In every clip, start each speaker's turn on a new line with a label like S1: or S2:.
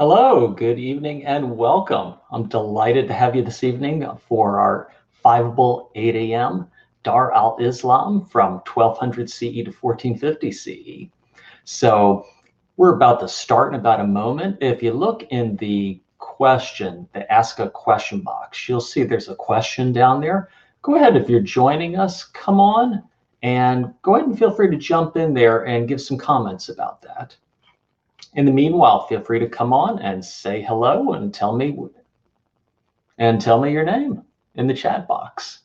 S1: Hello, good evening, and welcome. I'm delighted to have you this evening for our Fiveable 8 a.m. Dar al-Islam from 1200 CE to 1450 CE. So we're about to start in about a moment. If you look in the Ask a Question box, you'll see there's a question down there. Go ahead, if you're joining us, come on and go ahead and feel free to jump in there and give some comments about that. In the meanwhile, feel free to come on and say hello and tell me your name in the chat box.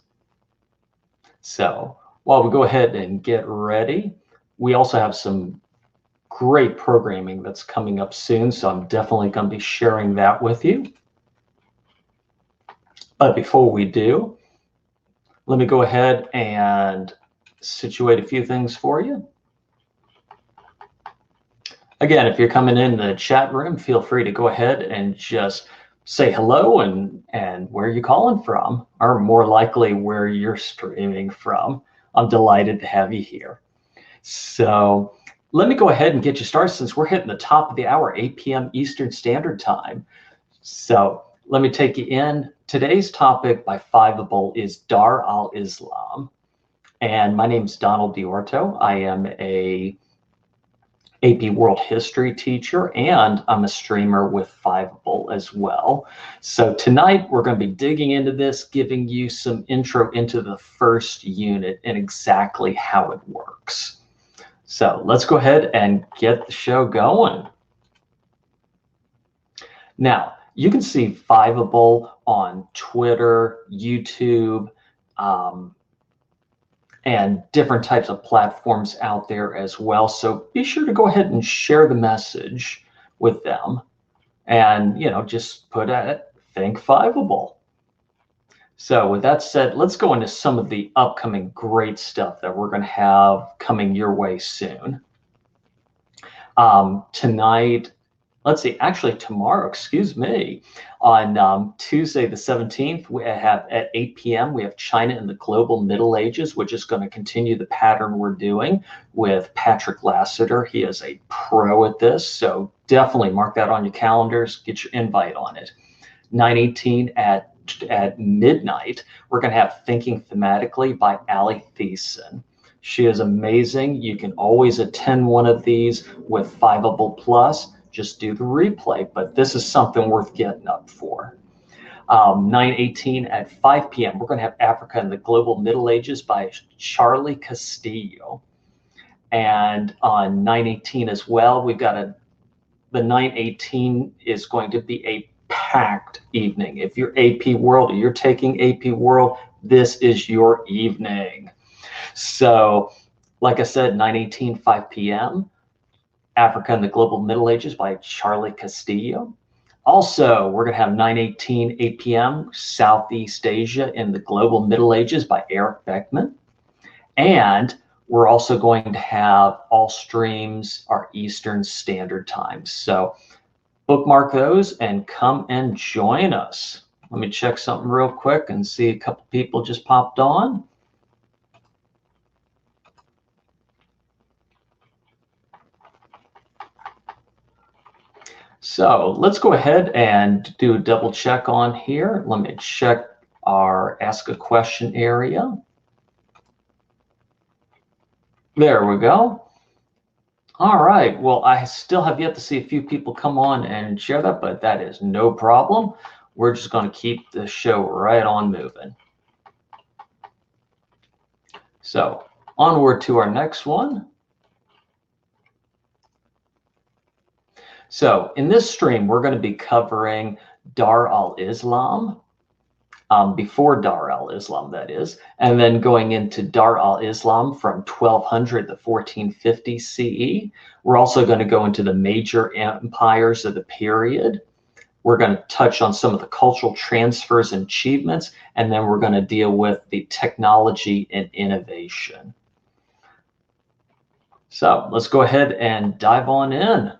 S1: So while we go ahead and get ready, we also have some great programming that's coming up soon, so I'm definitely going to be sharing that with you. But before we do, let me go ahead and situate a few things for you. Again, if you're coming in the chat room, feel free to go ahead and just say hello and where you're calling from, or more likely where you're streaming from. I'm delighted to have you here. So let me go ahead and get you started since we're hitting the top of the hour, 8 p.m. Eastern Standard Time. So let me take you in. Today's topic by Fiveable is Dar al-Islam. And my name is Donald Diorto. I am a AP World History teacher, and I'm a streamer with Fiveable as well. So tonight we're going to be digging into this, giving you some intro into the first unit and exactly how it works. So let's go ahead and get the show going. Now, you can see Fiveable on Twitter, YouTube, and different types of platforms out there as well. So be sure to go ahead and share the message with them and, just put at Think Fiveable. So with that said, let's go into some of the upcoming great stuff that we're going to have coming your way soon. Tonight, let's see, actually tomorrow, excuse me, on Tuesday the 17th, we have at 8 p.m., we have China in the Global Middle Ages, which is going to continue the pattern we're doing with Patrick Lassiter. He is a pro at this, so definitely mark that on your calendars, get your invite on it. 9:18 at midnight, we're going to have Thinking Thematically by Ali Thiessen. She is amazing. You can always attend one of these with Fiveable Plus. Just do the replay, but this is something worth getting up for. 9:18 at 5 p.m. We're going to have Africa in the Global Middle Ages by Charlie Castillo. And on 9:18 as well, we've got the 9:18 is going to be a packed evening. If you're AP World or you're taking AP World, this is your evening. So, like I said, 9:18, 5 p.m. Africa in the Global Middle Ages by Charlie Castillo. Also, we're going to have 9:18, 8 p.m. Southeast Asia in the Global Middle Ages by Eric Beckman. And we're also going to have all streams are Eastern Standard Time. So bookmark those and come and join us. Let me check something real quick and see a couple people just popped on. So let's go ahead and do a double check on here. Let me check our Ask a Question area. There we go. All right. Well, I still have yet to see a few people come on and share that, but that is no problem. We're just going to keep the show right on moving. So onward to our next one. So in this stream, we're going to be covering Dar al-Islam, before Dar al-Islam, that is, and then going into Dar al-Islam from 1200 to 1450 CE. We're also going to go into the major empires of the period. We're going to touch on some of the cultural transfers and achievements, and then we're going to deal with the technology and innovation. So let's go ahead and dive on in.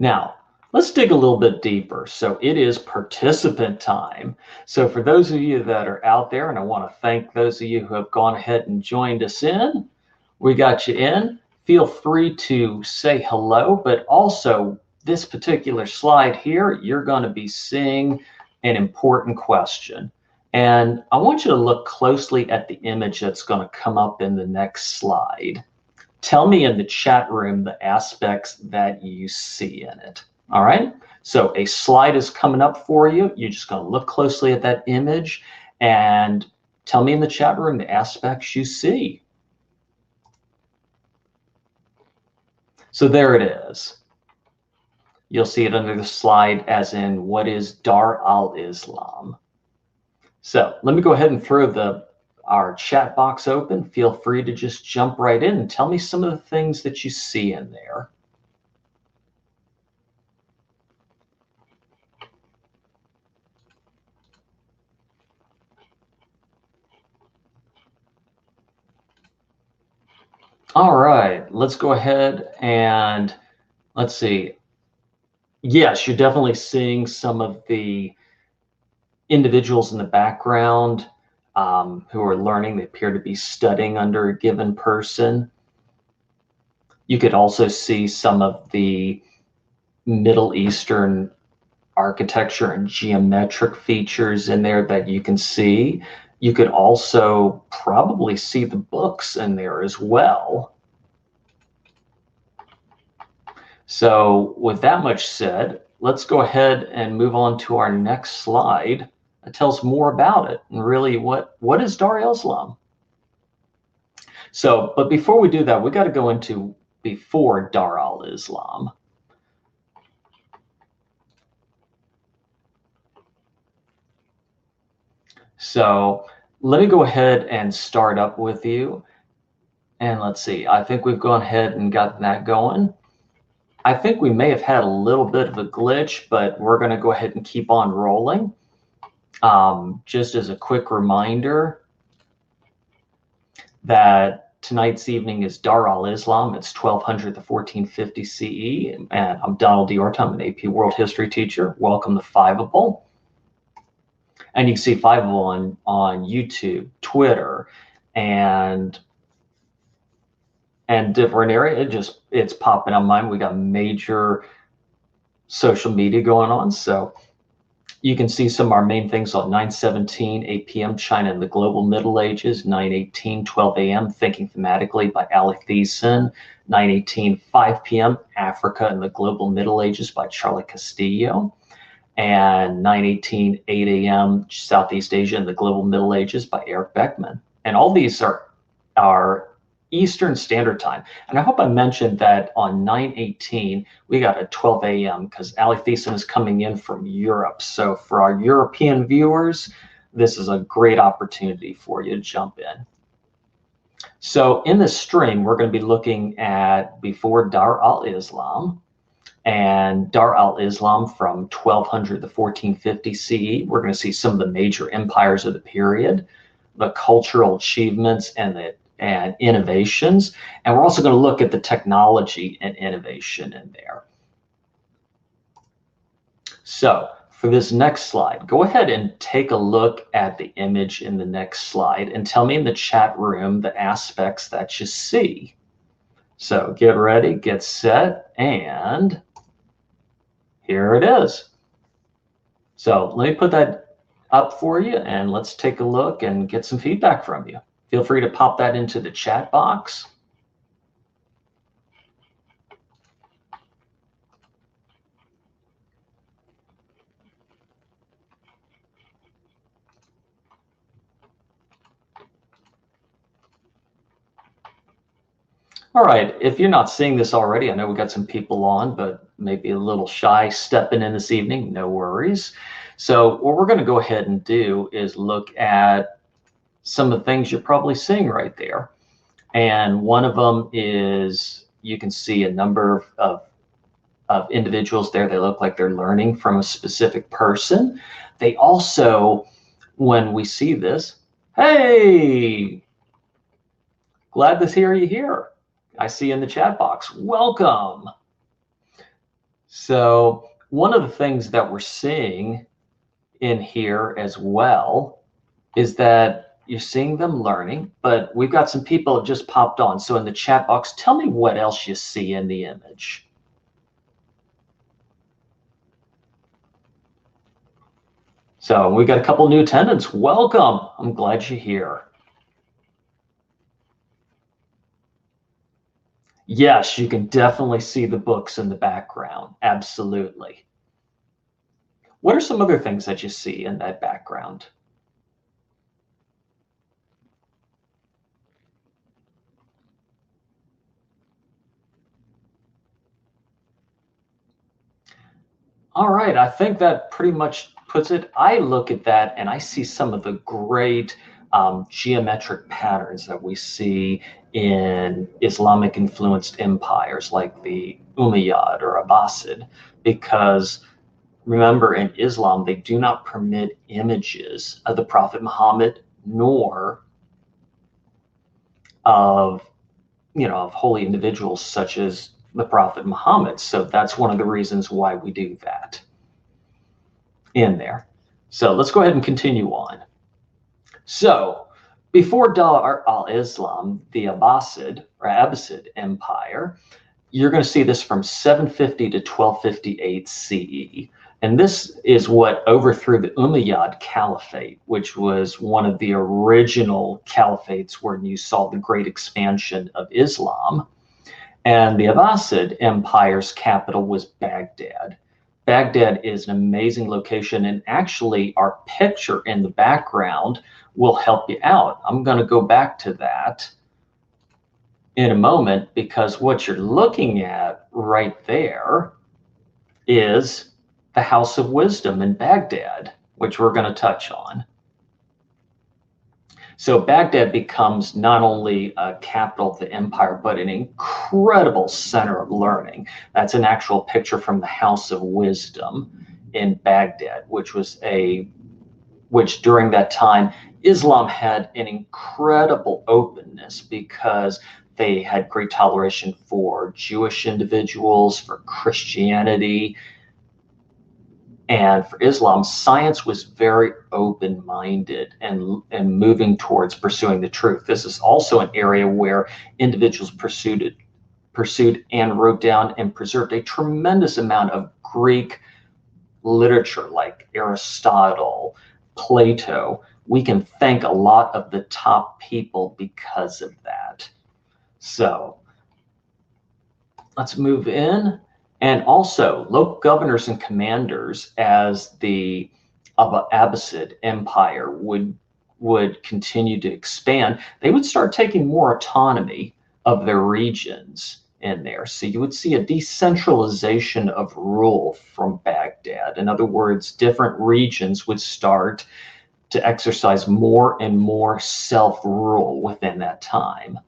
S1: Now, let's dig a little bit deeper. So it is participant time. So for those of you that are out there, and I want to thank those of you who have gone ahead and joined us in, we got you in. feel free to say hello, but also this particular slide here, you're going to be seeing an important question. And I want you to look closely at the image that's going to come up in the next slide. Tell me in the chat room the aspects that you see in it. All right. So a slide is coming up for you. You're just going to look closely at that image and tell me in the chat room the aspects you see. So there it is. You'll see it under the slide as in what is Dar al-Islam. So let me go ahead and throw our chat box open. Feel free to just jump right in and tell me some of the things that you see in there. All right, let's go ahead and let's see. Yes, you're definitely seeing some of the individuals in the background who are learning. They appear to be studying under a given person. You could also see some of the Middle Eastern architecture and geometric features in there that you can see. You could also probably see the books in there as well. So with that much said, let's go ahead and move on to our next slide. It tells more about it and really what is Dar al-Islam. So, but before we do that, we got to go into before Dar al-Islam. So let me go ahead and start up with you. And let's see, I think we've gone ahead and got that going. I think we may have had a little bit of a glitch, but we're going to go ahead and keep on rolling. Just as a quick reminder that tonight's evening is Dar al-Islam. It's 1200 to 1450 CE. And I'm Donald Diorta. I'm an AP World History teacher. Welcome to Fiveable. And you can see Fiveable on YouTube, Twitter, and different area. It's popping on mine. We got major social media going on. So you can see some of our main things on 9:17, 8 p.m. China and the Global Middle Ages, 9:18, 12 a.m. Thinking Thematically by Ali Thiessen, 9:18, 5 p.m. Africa and the Global Middle Ages by Charlie Castillo, and 9:18, 8 a.m. Southeast Asia and the Global Middle Ages by Eric Beckman. And all these are Eastern Standard Time. And I hope I mentioned that on 9:18, we got a 12 a.m. because Ali Thiessen is coming in from Europe. So for our European viewers, this is a great opportunity for you to jump in. So in this stream, we're going to be looking at before Dar al-Islam and Dar al-Islam from 1200 to 1450 CE. We're going to see some of the major empires of the period, the cultural achievements and innovations. And we're also going to look at the technology and innovation in there. So for this next slide, go ahead and take a look at the image in the next slide and tell me in the chat room the aspects that you see. So get ready, get set, and here it is. So let me put that up for you and let's take a look and get some feedback from you. Feel free to pop that into the chat box. All right, if you're not seeing this already, I know we got some people on, but maybe a little shy stepping in this evening, no worries. So what we're going to go ahead and do is look at some of the things you're probably seeing right there. And one of them is you can see a number of individuals there. They look like they're learning from a specific person. They also, when we see this, hey, glad to hear you here. I see in the chat box, welcome. So one of the things that we're seeing in here as well is that you're seeing them learning, but we've got some people that just popped on. So in the chat box, tell me what else you see in the image. So we got a couple new attendants. Welcome. I'm glad you're here. Yes, you can definitely see the books in the background. Absolutely. What are some other things that you see in that background? All right, I think that pretty much puts it. I look at that and I see some of the great geometric patterns that we see in Islamic influenced empires like the Umayyad or Abbasid, because remember, in Islam, they do not permit images of the Prophet Muhammad nor of, of holy individuals such as the Prophet Muhammad. So that's one of the reasons why we do that in there. So let's go ahead and continue on. So before Dar al-Islam, the Abbasid Empire, you're going to see this from 750 to 1258 CE. And this is what overthrew the Umayyad Caliphate, which was one of the original caliphates where you saw the great expansion of Islam. And the Abbasid Empire's capital was Baghdad. Baghdad is an amazing location, and actually our picture in the background will help you out. I'm going to go back to that in a moment, because what you're looking at right there is the House of Wisdom in Baghdad, which we're going to touch on. So Baghdad becomes not only a capital of the empire, but an incredible center of learning. That's an actual picture from the House of Wisdom in Baghdad, which during that time, Islam had an incredible openness because they had great toleration for Jewish individuals, for Christianity, and for Islam. Science was very open-minded and moving towards pursuing the truth. This is also an area where individuals pursued and wrote down and preserved a tremendous amount of Greek literature like Aristotle, Plato. We can thank a lot of the top people because of that. So let's move in. And also local governors and commanders, as the Abbasid Empire would continue to expand, they would start taking more autonomy of their regions in there. So you would see a decentralization of rule from Baghdad. In other words, different regions would start to exercise more and more self-rule within that time.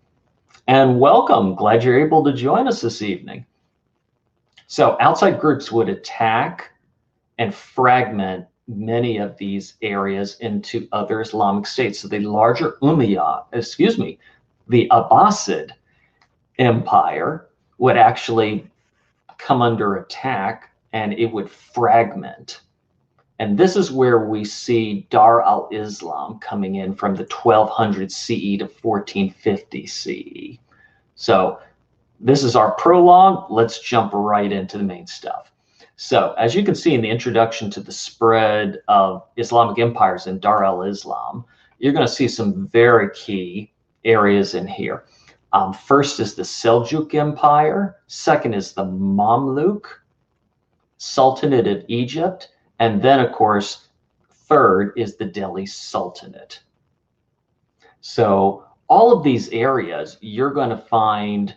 S1: And welcome, glad you're able to join us this evening. So outside groups would attack and fragment many of these areas into other Islamic states. So the larger the Abbasid Empire would actually come under attack and it would fragment. And this is where we see Dar al-Islam coming in from the 1200 CE to 1450 CE. So this is our prologue. Let's jump right into the main stuff. So as you can see in the introduction to the spread of Islamic empires in Dar al-Islam, you're going to see some very key areas in here. First is the Seljuk Empire. Second is the Mamluk Sultanate of Egypt. And then, of course, third is the Delhi Sultanate. So all of these areas, you're going to find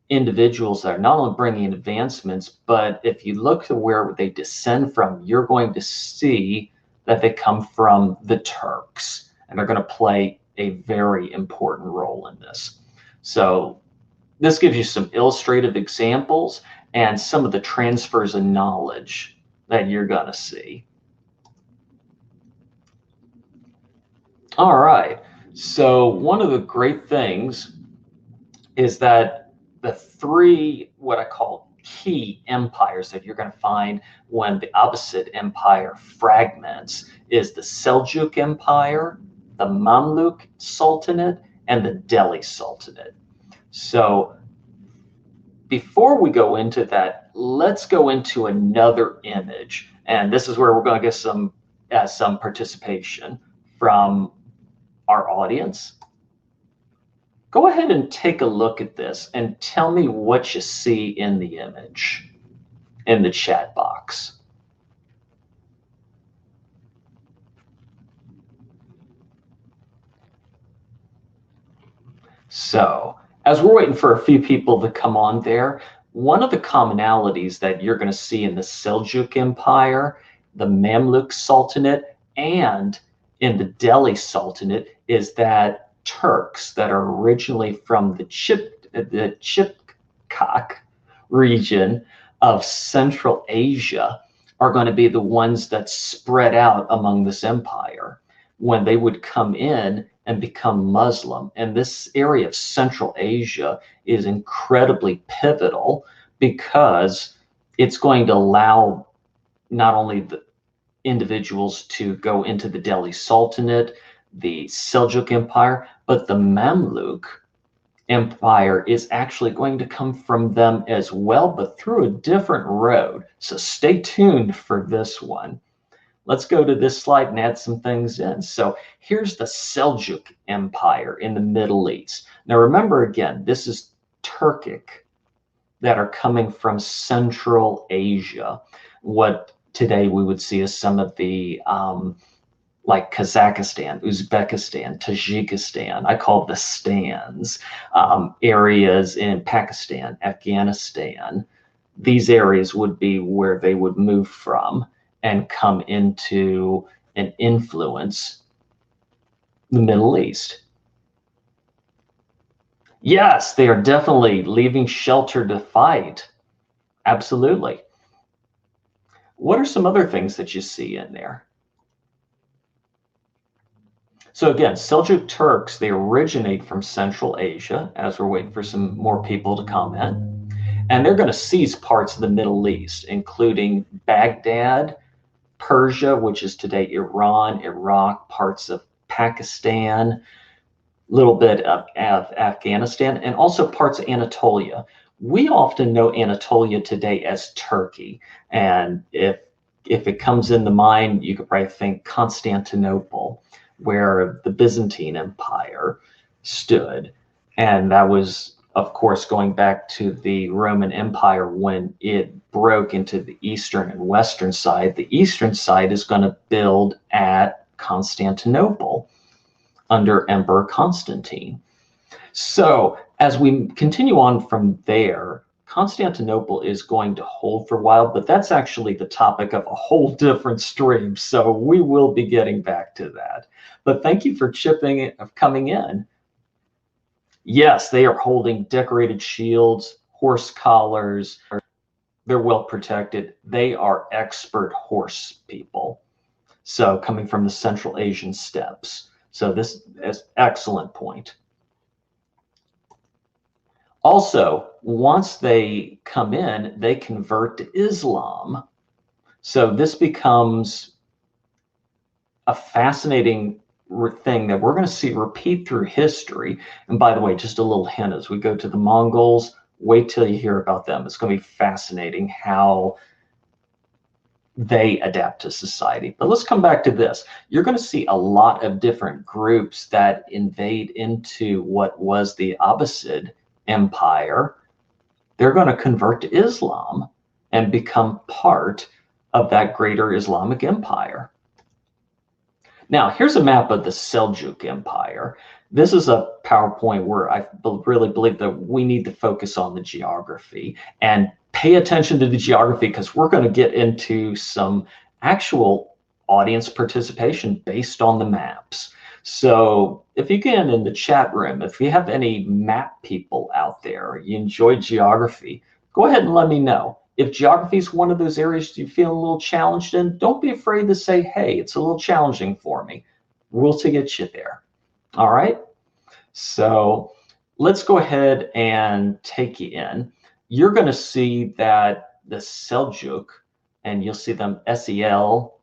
S1: individuals that are not only bringing advancements, but if you look to where they descend from, you're going to see that they come from the Turks, and they're going to play a very important role in this. So this gives you some illustrative examples and some of the transfers of knowledge that you're going to see. All right. So one of the great things is that the three, what I call key empires that you're going to find when the Abbasid Empire fragments is the Seljuk Empire, the Mamluk Sultanate, and the Delhi Sultanate. So before we go into that, let's go into another image. And this is where we're going to get some participation from our audience. Go ahead and take a look at this and tell me what you see in the image in the chat box. So as we're waiting for a few people to come on there, one of the commonalities that you're going to see in the Seljuk Empire, the Mamluk Sultanate, and in the Delhi Sultanate is that Turks that are originally from the Chipkak region of Central Asia are going to be the ones that spread out among this empire when they would come in and become Muslim. And this area of Central Asia is incredibly pivotal because it's going to allow not only the individuals to go into the Delhi Sultanate, the Seljuk Empire, but the Mamluk Empire is actually going to come from them as well, but through a different road. So stay tuned for this one. Let's go to this slide and add some things in. So here's the Seljuk Empire in the Middle East. Now remember again, this is Turkic that are coming from Central Asia. What today we would see as some of the like Kazakhstan, Uzbekistan, Tajikistan, I call the stands, areas in Pakistan, Afghanistan. These areas would be where they would move from and come into and influence the Middle East. Yes, they are definitely leaving shelter to fight. Absolutely. What are some other things that you see in there? So again, Seljuk Turks, they originate from Central Asia, as we're waiting for some more people to comment. And they're going to seize parts of the Middle East, including Baghdad, Persia, which is today Iran, Iraq, parts of Pakistan, a little bit of Afghanistan, and also parts of Anatolia. We often know Anatolia today as Turkey. And if it comes into mind, you could probably think Constantinople, where the Byzantine Empire stood. And that was, of course, going back to the Roman Empire when it broke into the eastern and western side. The eastern side is going to build at Constantinople under Emperor Constantine. So as we continue on from there, Constantinople is going to hold for a while, but that's actually the topic of a whole different stream. So we will be getting back to that. But thank you for coming in. Yes, they are holding decorated shields, horse collars. They're well protected. They are expert horse people. So coming from the Central Asian steppes. So this is excellent point. Also, once they come in, they convert to Islam. So this becomes a fascinating thing that we're going to see repeat through history. And by the way, just a little hint, as we go to the Mongols, wait till you hear about them. It's going to be fascinating how they adapt to society. But let's come back to this. You're going to see a lot of different groups that invade into what was the Abbasid Empire. They're going to convert to Islam and become part of that greater Islamic empire. Now, here's a map of the Seljuk Empire. This is a PowerPoint where I really believe that we need to focus on the geography and pay attention to the geography, because we're going to get into some actual audience participation based on the maps. So if you can, in the chat room, if you have any map people out there, you enjoy geography, go ahead and let me know. If geography is one of those areas you feel a little challenged in, don't be afraid to say, hey, it's a little challenging for me. We'll get you there. All right. So let's go ahead and take you in. You're going to see that the Seljuk, and you'll see them SEL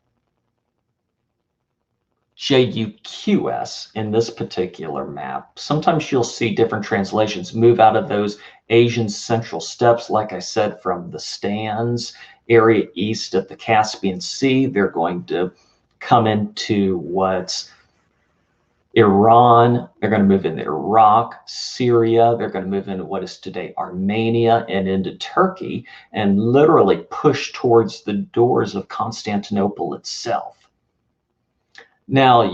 S1: JUQS in this particular map. Sometimes you'll see different translations move out of those Asian central steppes, like I said, from the Stans area east of the Caspian Sea. They're going to come into what's Iran, they're going to move into Iraq, Syria, they're going to move into what is today Armenia and into Turkey, and literally push towards the doors of Constantinople itself. Now,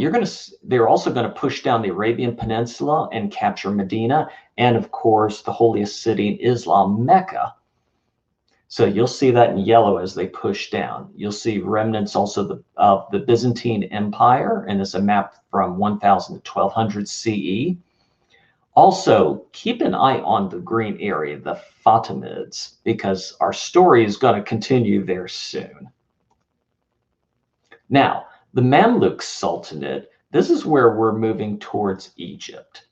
S1: they're also going to push down the Arabian Peninsula and capture Medina, and of course, the holiest city in Islam, Mecca. So you'll see that in yellow as they push down. You'll see remnants also of the Byzantine Empire, and it's a map from 1000 to 1200 CE. Also, keep an eye on the green area, the Fatimids, because our story is going to continue there soon. Now, the Mamluk Sultanate, this is where we're moving towards Egypt.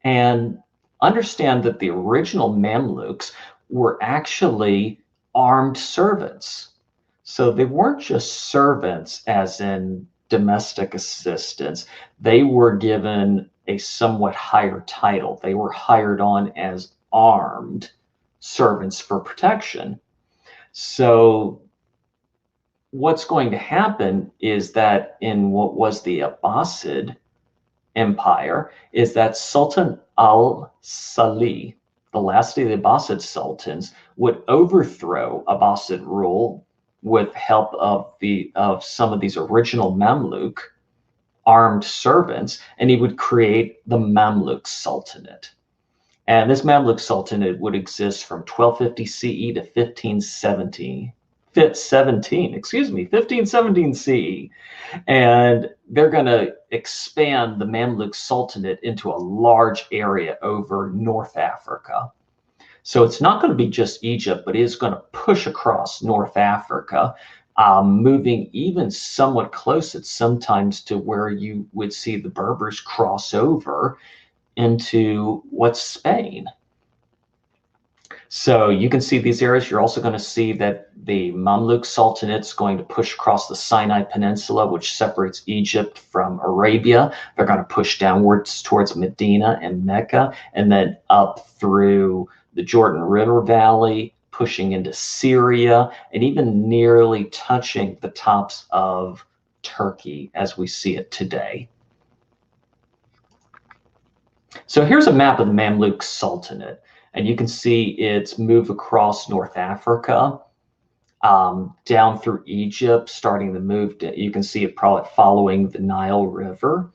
S1: And understand that the original Mamluks were actually armed servants. So they weren't just servants as in domestic assistants. They were given a somewhat higher title. They were hired on as armed servants for protection. So what's going to happen is that in what was the Abbasid Empire, is that Sultan al-Salih, the last of the Abbasid sultans, would overthrow Abbasid rule with help of some of these original Mamluk armed servants, and he would create the Mamluk Sultanate. And this Mamluk Sultanate would exist from 1250 CE to 1517 CE. And they're going to expand the Mamluk Sultanate into a large area over North Africa. So it's not going to be just Egypt, but it is going to push across North Africa, moving even somewhat close at sometimes to where you would see the Berbers cross over into what's Spain. So you can see these areas. You're also going to see that the Mamluk Sultanate is going to push across the Sinai Peninsula, which separates Egypt from Arabia. They're going to push downwards towards Medina and Mecca, and then up through the Jordan River Valley, pushing into Syria, and even nearly touching the tops of Turkey as we see it today. So here's a map of the Mamluk Sultanate. And you can see its move across North Africa, down through Egypt, starting the move. You can see it probably following the Nile River,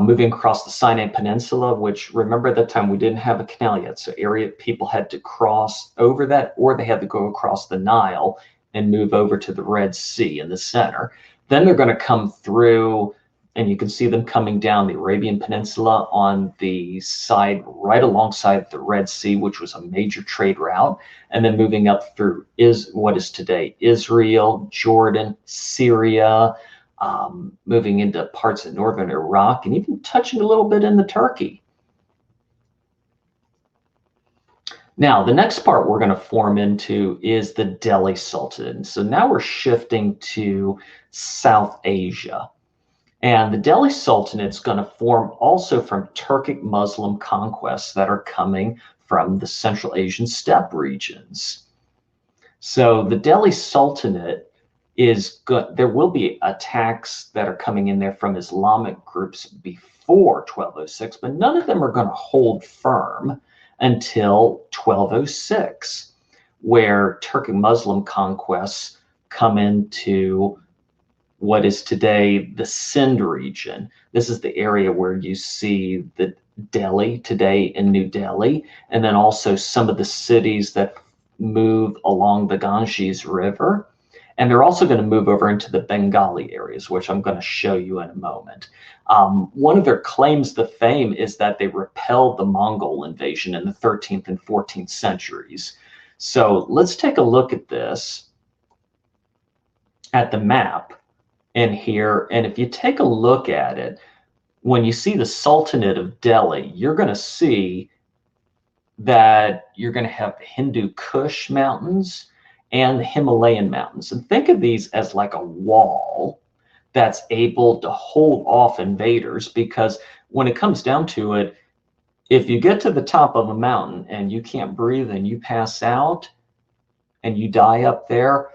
S1: moving across the Sinai Peninsula, which, remember, at that time we didn't have a canal yet. So people had to cross over that, or they had to go across the Nile and move over to the Red Sea in the center. Then they're going to come through, and you can see them coming down the Arabian Peninsula on the side right alongside the Red Sea, which was a major trade route, and then moving up through what is today Israel, Jordan, Syria, moving into parts of northern Iraq, and even touching a little bit into Turkey. Now, the next part we're going to form into is the Delhi Sultanate. So now we're shifting to South Asia. And the Delhi Sultanate is going to form also from Turkic Muslim conquests that are coming from the Central Asian steppe regions. So the Delhi Sultanate is good. There will be attacks that are coming in there from Islamic groups before 1206, but none of them are going to hold firm until 1206, where Turkic Muslim conquests come into what is today the Sindh region. This is the area where you see the Delhi today in New Delhi, and then also some of the cities that move along the Ganges River. And they're also going to move over into the Bengali areas, which I'm going to show you in a moment. One of their claims to fame is that they repelled the Mongol invasion in the 13th and 14th centuries. So let's take a look at this, at the map. And here, and if you take a look at it, when you see the Sultanate of Delhi, you're going to see that you're going to have the Hindu Kush mountains and the Himalayan mountains. And think of these as like a wall that's able to hold off invaders, because when it comes down to it, if you get to the top of a mountain and you can't breathe and you pass out and you die up there,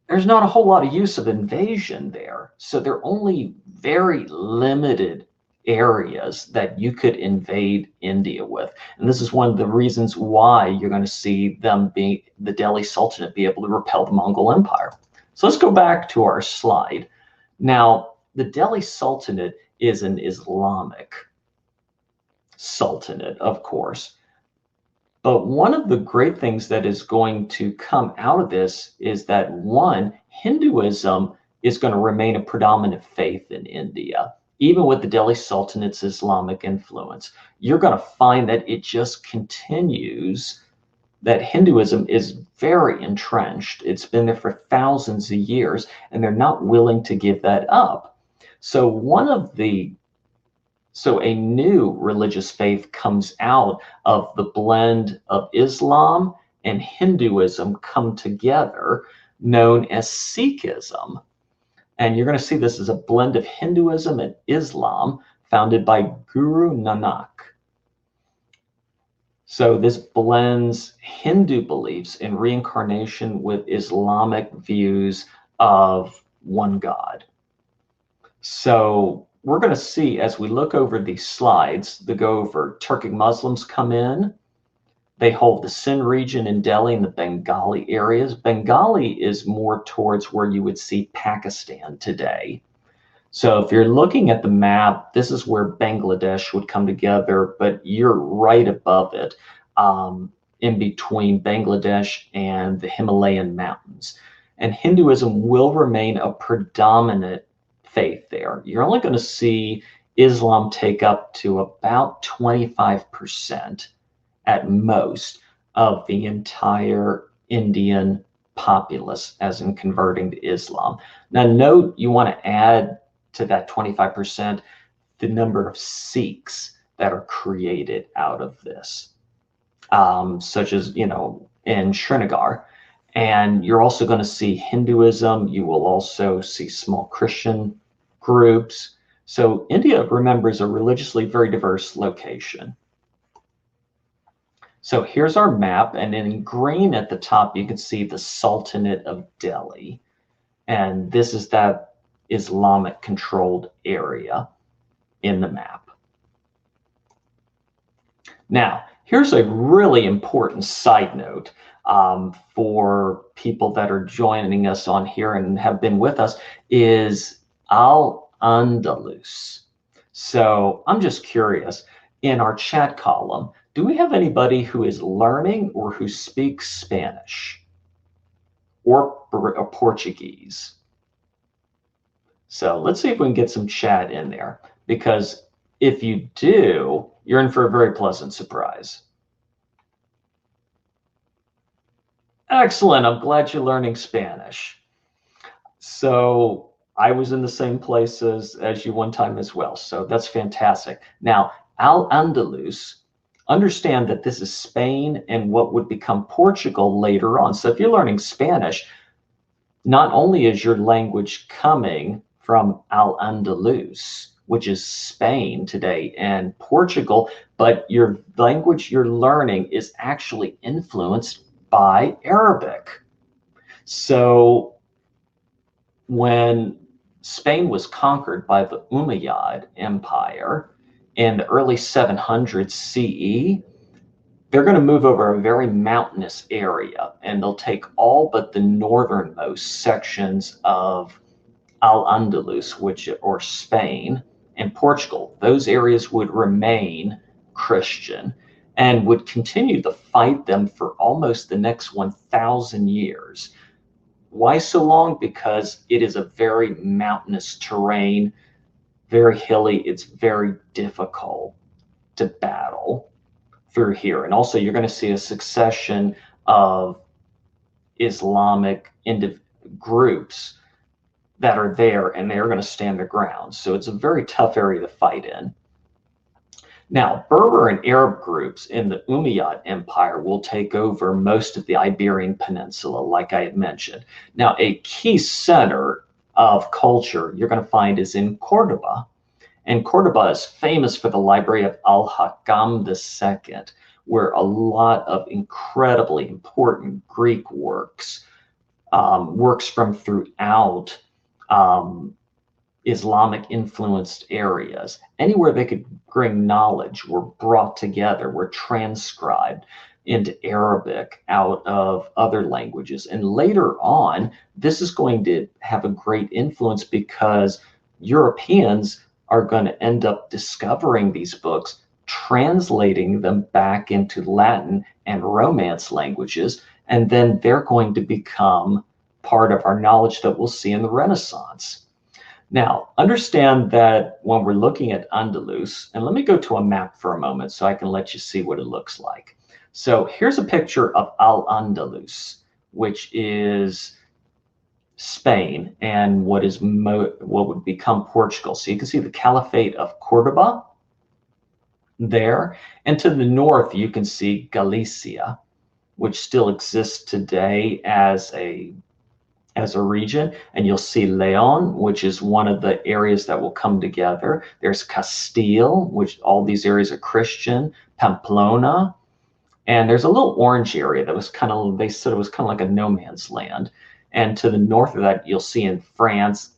S1: there's not a whole lot of use of invasion there. So there are only very limited areas that you could invade India with. And this is one of the reasons why you're going to see the Delhi Sultanate be able to repel the Mongol Empire. So let's go back to our slide. Now, the Delhi Sultanate is an Islamic sultanate, of course. But one of the great things that is going to come out of this is that, one, Hinduism is going to remain a predominant faith in India. Even with the Delhi Sultanate's Islamic influence, you're going to find that it just continues, that Hinduism is very entrenched. It's been there for thousands of years, and they're not willing to give that up. So a new religious faith comes out of the blend of Islam and Hinduism come together, known as Sikhism. And you're going to see this as a blend of Hinduism and Islam, founded by Guru Nanak. So this blends Hindu beliefs in reincarnation with Islamic views of one God. So we're going to see, as we look over these slides, the go over Turkic Muslims come in. They hold the Sindh region in Delhi and the Bengali areas. Bengali is more towards where you would see Pakistan today. So if you're looking at the map, this is where Bangladesh would come together, but you're right above it, in between Bangladesh and the Himalayan mountains. And Hinduism will remain a predominant faith there. You're only going to see Islam take up to about 25% at most of the entire Indian populace, as in converting to Islam. Now note, you want to add to that 25% the number of Sikhs that are created out of this, such as, in Srinagar. And you're also going to see Hinduism. You will also see small Christian groups. So India, remember, is a religiously very diverse location. So here's our map, and in green at the top, you can see the Sultanate of Delhi. And this is that Islamic controlled area in the map. Now, here's a really important side note for people that are joining us on here and have been with us, is al-Andalus. So I'm just curious, in our chat column, do we have anybody who is learning or who speaks Spanish or Portuguese? So let's see if we can get some chat in there, because if you do, you're in for a very pleasant surprise. Excellent. I'm glad you're learning Spanish. So I was in the same place as you one time as well. So that's fantastic. Now, al-Andalus, understand that this is Spain and what would become Portugal later on. So if you're learning Spanish, not only is your language coming from al-Andalus, which is Spain today, and Portugal, but your language you're learning is actually influenced by Arabic. So when Spain was conquered by the Umayyad Empire in the early 700s CE, they're going to move over a very mountainous area, and they'll take all but the northernmost sections of al-Andalus, or Spain, and Portugal. Those areas would remain Christian and would continue to fight them for almost the next 1,000 years. Why so long? Because it is a very mountainous terrain, very hilly. It's very difficult to battle through here. And also you're going to see a succession of Islamic groups that are there, and they're going to stand their ground. So it's a very tough area to fight in. Now, Berber and Arab groups in the Umayyad Empire will take over most of the Iberian Peninsula, like I had mentioned. Now, a key center of culture you're going to find is in Cordoba. And Cordoba is famous for the library of Al-Hakam II, where a lot of incredibly important Greek works, works from throughout Islamic influenced areas, anywhere they could bring knowledge, were brought together, were transcribed into Arabic out of other languages. And later on, this is going to have a great influence because Europeans are going to end up discovering these books, translating them back into Latin and Romance languages, and then they're going to become part of our knowledge that we'll see in the Renaissance. Now, understand that when we're looking at Andalus, and let me go to a map for a moment so I can let you see what it looks like. So here's a picture of al-Andalus, which is Spain and what would become Portugal. So you can see the Caliphate of Cordoba there, and to the north you can see Galicia, which still exists today as a region, and you'll see Leon, which is one of the areas that will come together. There's Castile, which all these areas are Christian, Pamplona, and there's a little orange area that was kind of, they said it was kind of like a no man's land. And to the north of that, you'll see in France,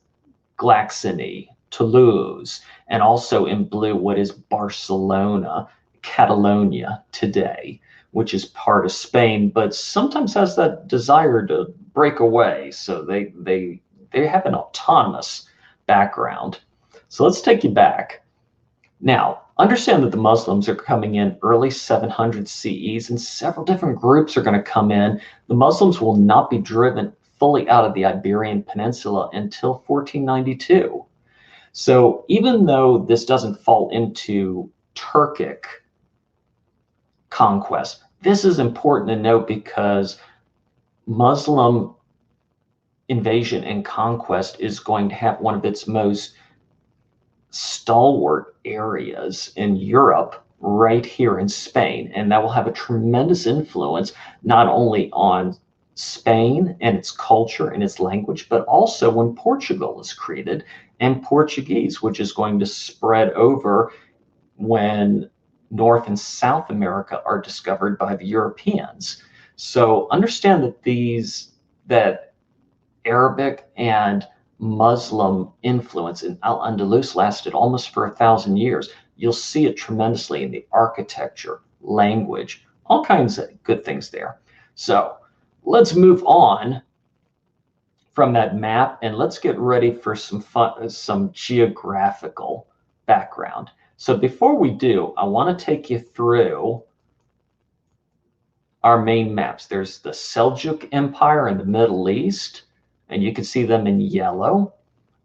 S1: Glaxony, Toulouse, and also in blue, what is Barcelona, Catalonia today, which is part of Spain, but sometimes has that desire to break away. So they have an autonomous background. So let's take you back. Now, understand that the Muslims are coming in early 700 CEs, and several different groups are going to come in. The Muslims will not be driven fully out of the Iberian Peninsula until 1492. So even though this doesn't fall into Turkic conquest, this is important to note because Muslim invasion and conquest is going to have one of its most stalwart areas in Europe right here in Spain, and that will have a tremendous influence not only on Spain and its culture and its language, but also when Portugal is created and Portuguese, which is going to spread over when North and South America are discovered by the Europeans. So understand that that Arabic and Muslim influence in al-Andalus lasted almost for 1,000 years. You'll see it tremendously in the architecture, language, all kinds of good things there. So let's move on from that map and let's get ready for some fun, some geographical background. So before we do, I want to take you through our main maps. There's the Seljuk Empire in the Middle East, and you can see them in yellow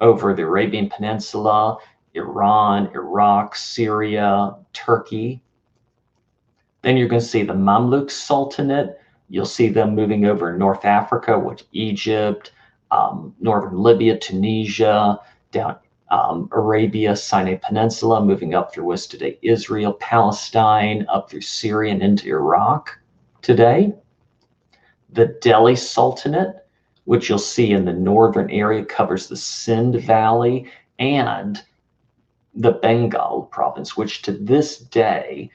S1: over the Arabian Peninsula, Iran, Iraq, Syria, Turkey. Then you're going to see the Mamluk Sultanate. You'll see them moving over North Africa, which Egypt, northern Libya, Tunisia, down Arabia, Sinai Peninsula, moving up through what's today Israel, Palestine, up through Syria and into Iraq today. The Delhi Sultanate, which you'll see in the northern area, covers the Sindh Valley and the Bengal province, which to this day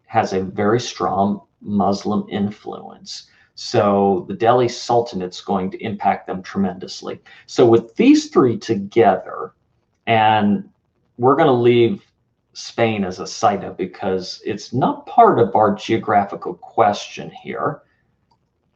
S1: has a very strong Muslim influence. So the Delhi Sultanate's going to impact them tremendously. So with these three together, and we're going to leave Spain as a side note because it's not part of our geographical question here.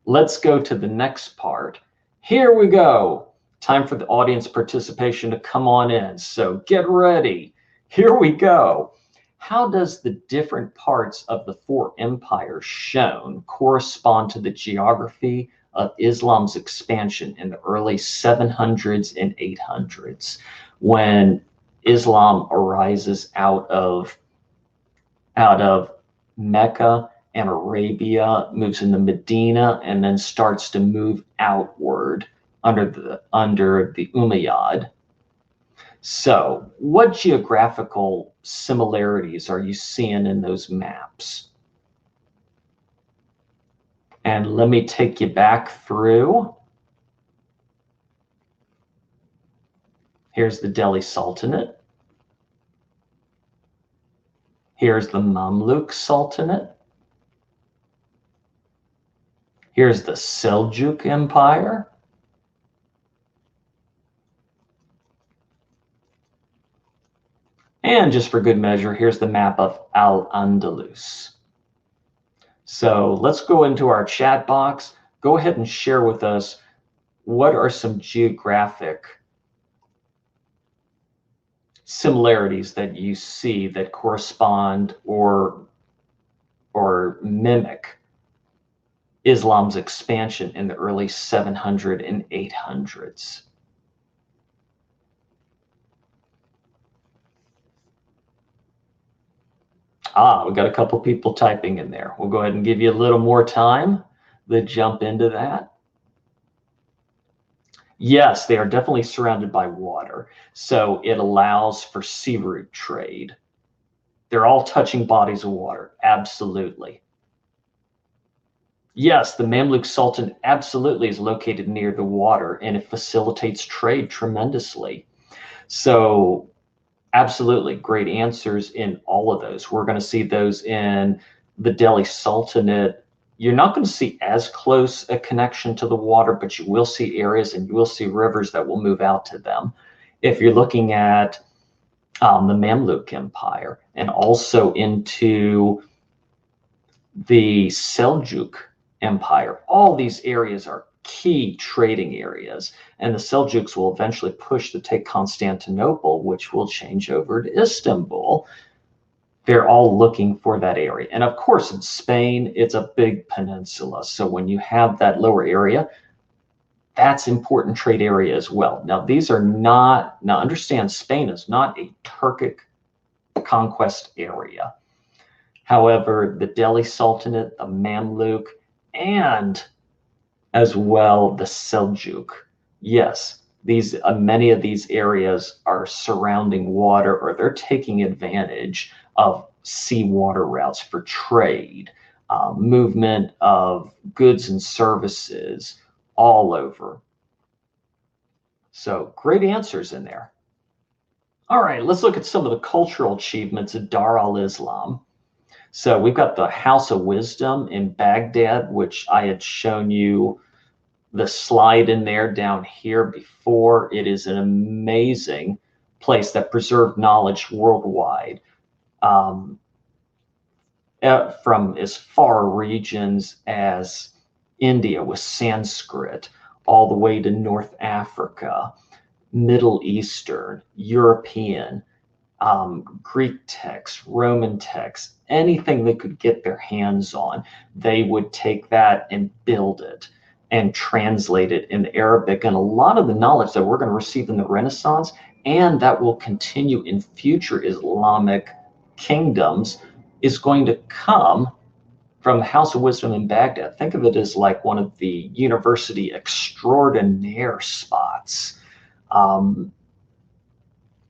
S1: Let's go to the next part. Here we go. Time for the audience participation to come on in. So get ready. Here we go. How does the different parts of the four empires shown correspond to the geography of Islam's expansion in the early 700s and 800s, when Islam arises out of Mecca and Arabia, moves into Medina, and then starts to move outward under the Umayyad? So what geographical similarities are you seeing in those maps? And let me take you back through. Here's the Delhi Sultanate. Here's the Mamluk Sultanate. Here's the Seljuk Empire. And just for good measure, here's the map of al-Andalus. So let's go into our chat box. Go ahead and share with us what are some geographic similarities that you see that correspond or mimic Islam's expansion in the early 700 and 800s. We got a couple people typing in there. We'll go ahead and give you a little more time to jump into that. Yes, they are definitely surrounded by water, so it allows for sea route trade. They're all touching bodies of water, absolutely. Yes, the Mamluk Sultan absolutely is located near the water, and it facilitates trade tremendously. So absolutely great answers in all of those. We're going to see those in the Delhi Sultanate. You're not going to see as close a connection to the water, but you will see areas and you will see rivers that will move out to them. If you're looking at the Mamluk Empire and also into the Seljuk Empire, all these areas are key trading areas, and the Seljuks will eventually push to take Constantinople, which will change over to Istanbul. They're all looking for that area. And of course, in Spain, it's a big peninsula. So when you have that lower area, that's important trade area as well. Now, these are not, now understand, Spain is not a Turkic conquest area. However, the Delhi Sultanate, the Mamluk, and as well the Seljuk. Yes, these many of these areas are surrounding water, or they're taking advantage of seawater routes for trade, movement of goods and services all over. So great answers in there. All right, let's look at some of the cultural achievements of Dar al-Islam. So we've got the House of Wisdom in Baghdad, which I had shown you the slide in there down here before. It is an amazing place that preserved knowledge worldwide, from as far regions as India with Sanskrit, all the way to North Africa, Middle Eastern, European, Greek texts, Roman texts, anything they could get their hands on, they would take that and build it and translate it in Arabic. And a lot of the knowledge that we're going to receive in the Renaissance, and that will continue in future Islamic kingdoms, is going to come from the House of Wisdom in Baghdad. Think of it as like one of the university extraordinaire spots.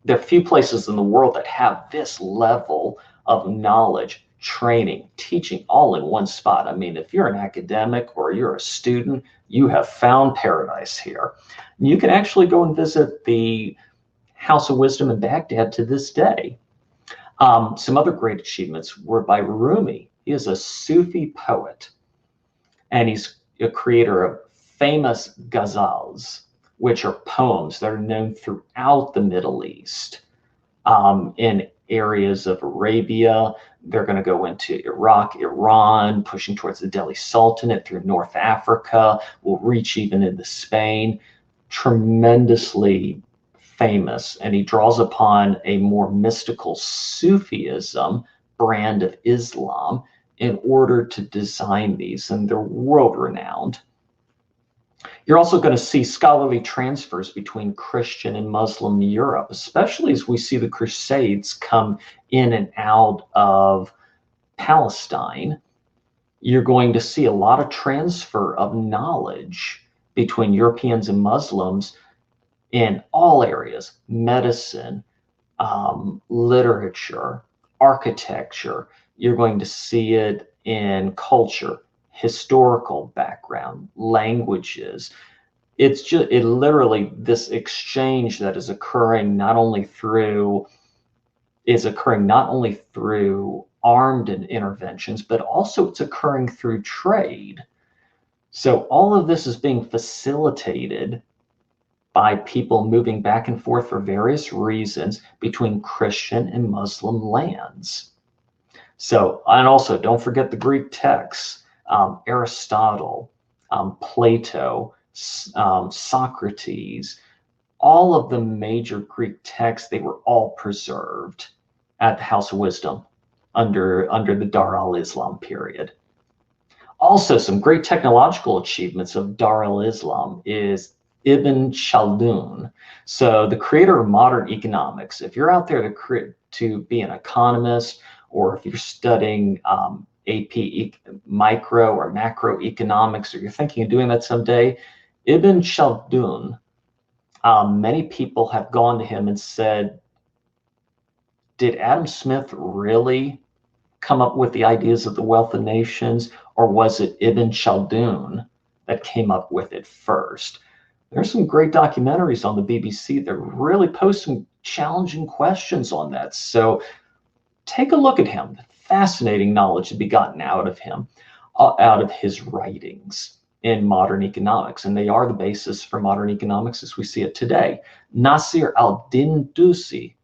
S1: There are few places in the world that have this level of knowledge, training, teaching all in one spot. I mean, if you're an academic or you're a student, you have found paradise here. You can actually go and visit the House of Wisdom in Baghdad to this day. Some other great achievements were by Rumi. He is a Sufi poet, and he's a creator of famous ghazals, which are poems that are known throughout the Middle East. In areas of Arabia, they're going to go into Iraq, Iran, pushing towards the Delhi Sultanate through North Africa, will reach even into Spain. Tremendously famous, and he draws upon a more mystical Sufism brand of Islam in order to design these, and they're world-renowned. You're also going to see scholarly transfers between Christian and Muslim Europe, especially as we see the Crusades come in and out of Palestine. You're going to see a lot of transfer of knowledge between Europeans and Muslims in all areas: medicine, literature, architecture. You're going to see it in culture, historical background, languages. it's just it literally this exchange that is occurring not only through armed interventions, but also it's occurring through trade. So all of this is being facilitated by people moving back and forth for various reasons between Christian and Muslim lands. So, and also don't forget the Greek texts, Aristotle, Plato, Socrates, all of the major Greek texts, they were all preserved at the House of Wisdom under the Dar al-Islam period. Also, some great technological achievements of Dar al-Islam is Ibn Khaldun. So the creator of modern economics. If you're out there to be an economist, or if you're studying AP micro or macroeconomics, or you're thinking of doing that someday, Ibn Khaldun, many people have gone to him and said, did Adam Smith really come up with the ideas of the Wealth of Nations, or was it Ibn Khaldun that came up with it first? There's some great documentaries on the BBC that really pose some challenging questions on that. So take a look at him. Fascinating knowledge to be gotten out of him, out of his writings in modern economics. And they are the basis for modern economics as we see it today. Nasir al-Din Tusi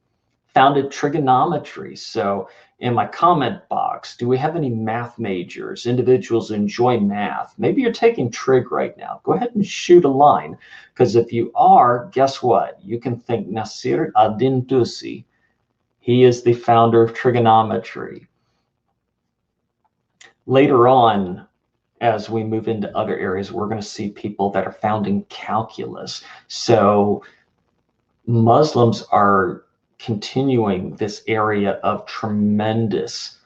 S1: founded trigonometry. So in my comment box, do we have any math majors, individuals who enjoy math? Maybe you're taking trig right now. Go ahead and shoot a line, because if you are, guess what? You can think Nasir al-Din Tusi. He is the founder of trigonometry. Later on, as we move into other areas, we're going to see people that are founding calculus. So Muslims are continuing this area of tremendous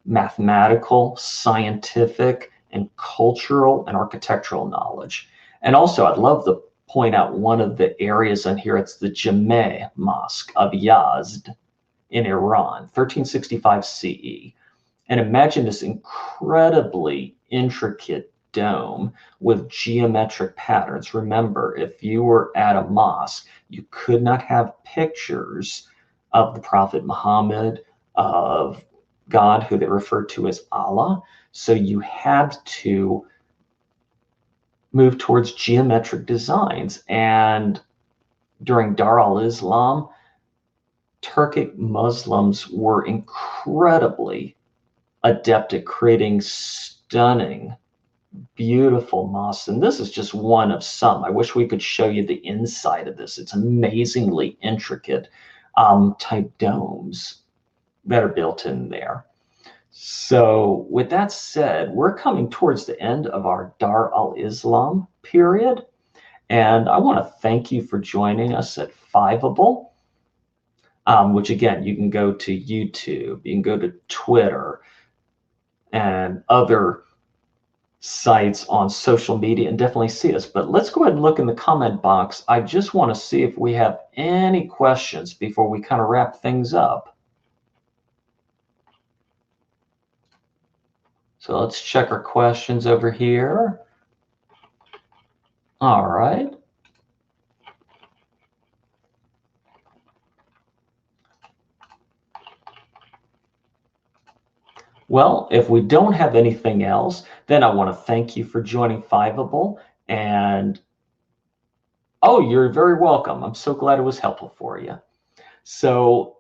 S1: mathematical, scientific, and cultural and architectural knowledge. And also, I'd love to point out one of the areas on here. It's the Jameh Mosque of Yazd in Iran, 1365 CE. And imagine this incredibly intricate dome with geometric patterns. Remember, if you were at a mosque, you could not have pictures of the Prophet Muhammad, of God, who they referred to as Allah. So you had to move towards geometric designs. And during Dar al-Islam, Turkic Muslims were incredibly adept at creating stunning, beautiful mosques. And this is just one of some. I wish we could show you the inside of this. It's amazingly intricate type domes that are built in there. So with that said, we're coming towards the end of our Dar al-Islam period. And I want to thank you for joining us at Fiveable, which again, you can go to YouTube, you can go to Twitter, and other sites on social media and definitely see us. But let's go ahead and look in the comment box. I just want to see if we have any questions before we kind of wrap things up. So let's check our questions over here. All right. Well, if we don't have anything else, then I want to thank you for joining Fiveable. And oh, you're very welcome. I'm so glad it was helpful for you. So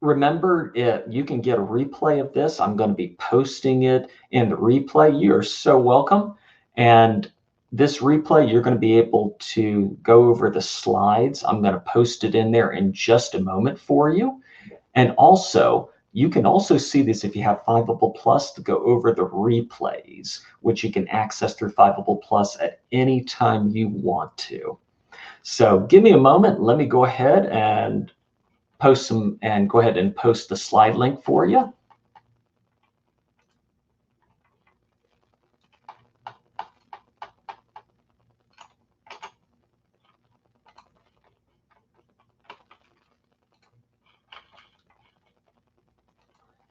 S1: remember, you can get a replay of this. I'm going to be posting it in the replay. You're so welcome. And this replay, you're going to be able to go over the slides. I'm going to post it in there in just a moment for you. And also, you can also see this if you have Fiveable Plus to go over the replays, which you can access through Fiveable Plus at any time you want to. So give me a moment. Let me go ahead and post the slide link for you.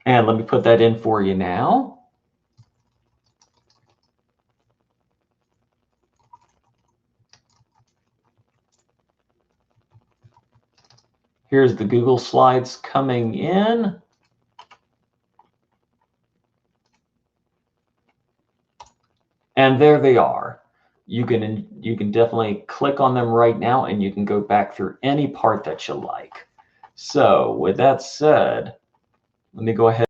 S1: And let me put that in for you now. Here's the Google Slides coming in. And there they are. You can definitely click on them right now, and you can go back through any part that you like. So with that said, let me go ahead